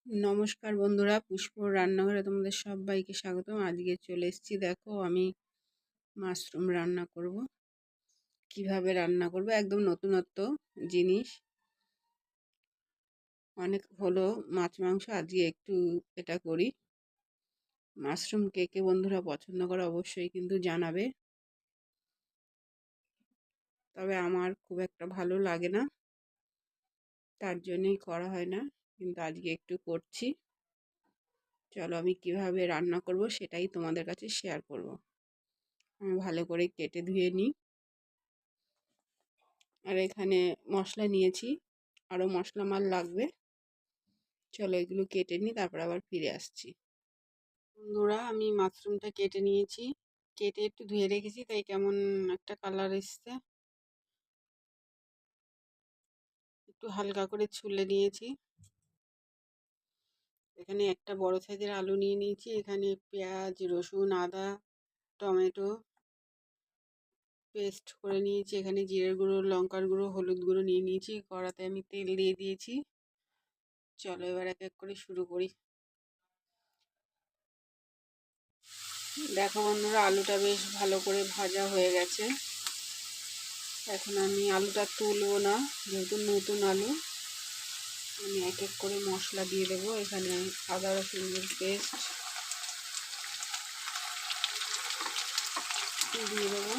নমস্কার বন্ধুরা, পুষ্পর রান্নাঘরে তোমাদের সবাইকে স্বাগতম। আজকে চলে এসেছি, দেখো আমি মাশরুম রান্না করব। কিভাবে রান্না করব, একদম নতুনত্ব জিনিস। অনেক হলো মাছ মাংস, আজকে একটু এটা করি। মাশরুম কে কে বন্ধুরা পছন্দ করে অবশ্যই কিন্তু জানাবে। তবে আমার খুব একটা ভালো লাগে না, তার জন্যই করা হয় না, কিন্তু আজকে একটু করছি। চলো আমি কিভাবে রান্না করব সেটাই তোমাদের কাছে শেয়ার করব। আমি ভালো করে কেটে ধুয়ে নিই। আর এখানে মশলা নিয়েছি, আরও মশলা মাল লাগবে। চলো এগুলো কেটে নিই, তারপর আবার ফিরে আসছি। বন্ধুরা, আমি মাশরুমটা কেটে নিয়েছি, কেটে একটু ধুয়ে রেখেছি, তাই কেমন একটা কালার এসছে। একটু হালকা করে ছুলে নিয়েছি। এখানে একটা বড় সাইজের আলু নিয়ে নিয়েছি। এখানে পেঁয়াজ, রসুন, আদা, টমেটো পেস্ট করে নিয়েছি। এখানে জিরের গুঁড়ো, লঙ্কার গুঁড়ো, হলুদ গুঁড়ো নিয়ে নিয়েছি। কড়াতে আমি তেল দিয়ে দিয়েছি। চলো এবার এক এক করে শুরু করি। দেখো বন্ধুরা, আলুটা বেশ ভালো করে ভাজা হয়ে গেছে। এখন আমি আলুটা তুলবো না, যেহেতু নতুন আলু। আমি এক এক করে মশলা দিয়ে দেবো। এখানে আদা রসুনের পেস্ট দিয়ে দেবো।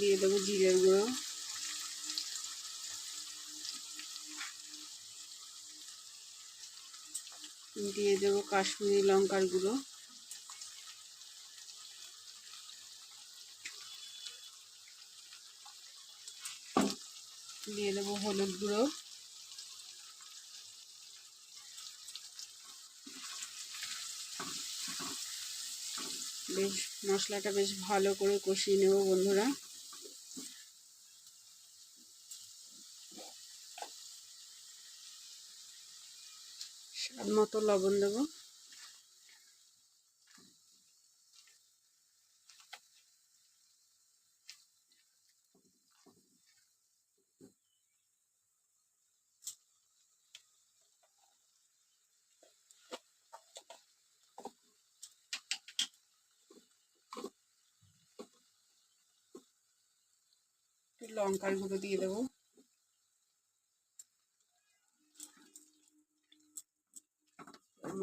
দিয়ে দেবো জিরের গুঁড়ো, দিয়ে দেবো কাশ্মীরি লঙ্কার গুঁড়ো, দিয়ে দেবো হলুদ গুঁড়ো, বেশ মশলাটা বেশ ভালো করে কষিয়ে নেব বন্ধুরা। স্বাদ মতো লবণ দেবো। লঙ্কার গুঁড়ো দিয়ে দেবো।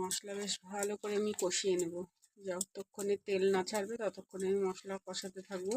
মশলা বেশ ভালো করে আমি কষিয়ে নেব। যতক্ষণে তেল না ছাড়বে ততক্ষণে আমি মশলা কষাতে থাকবো।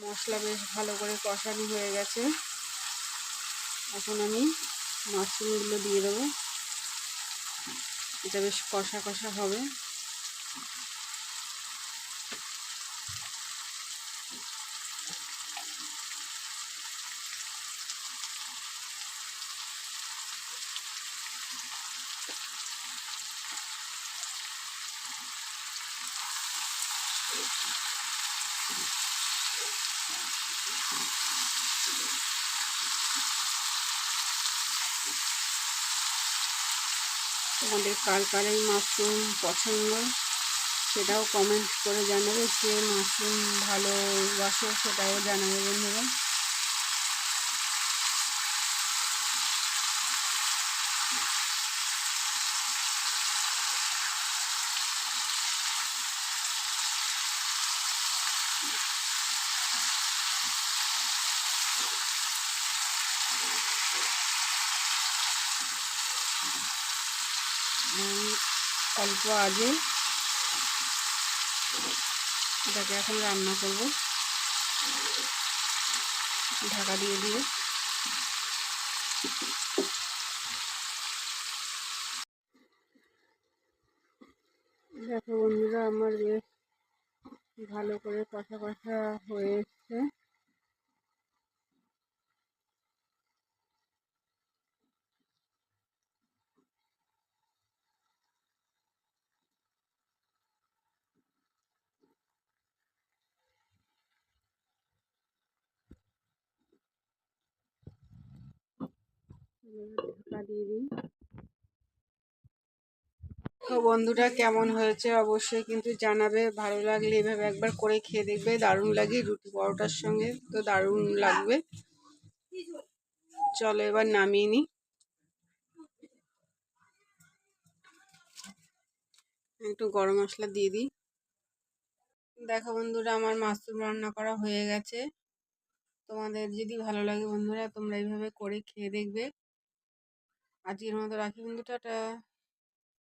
মশলা বেশ ভালো করে কষানো হয়ে গেছে। এখন আমি মাশরুমগুলো দিয়ে দেবো। এটা বেশ কষা কষা হবে। তোমাদের কার কার এই মাশরুম পছন্দ সেটাও কমেন্ট করে জানাবে। কে মাশরুম ভালোবাসে সেটাও জানাবে বন্ধুরা। অল্প আগে এটাকে এখন রান্না করব ঢাকা দিয়ে দিয়ে। দেখো বন্ধুরা, আমার বেশ ভালো করে কষা কষা হয়ে এসছে। ঢাকা দিয়ে দিই। তো বন্ধুরা, কেমন হয়েছে অবশ্যই কিন্তু জানাবে। ভালো লাগলে এভাবে একবার করে খেয়ে দেখবে, দারুণ লাগে। রুটি পরোটার সঙ্গে তো দারুণ লাগবে। চলো এবার নামিয়ে নিই। একটু গরম মশলা দিয়ে দিই। দেখো বন্ধুরা, আমার মাশরুম রান্না করা হয়ে গেছে। তোমাদের যদি ভালো লাগে বন্ধুরা, তোমরা এইভাবে করে খেয়ে দেখবে। আজকের মতো রাখি বন্ধু, টাটা।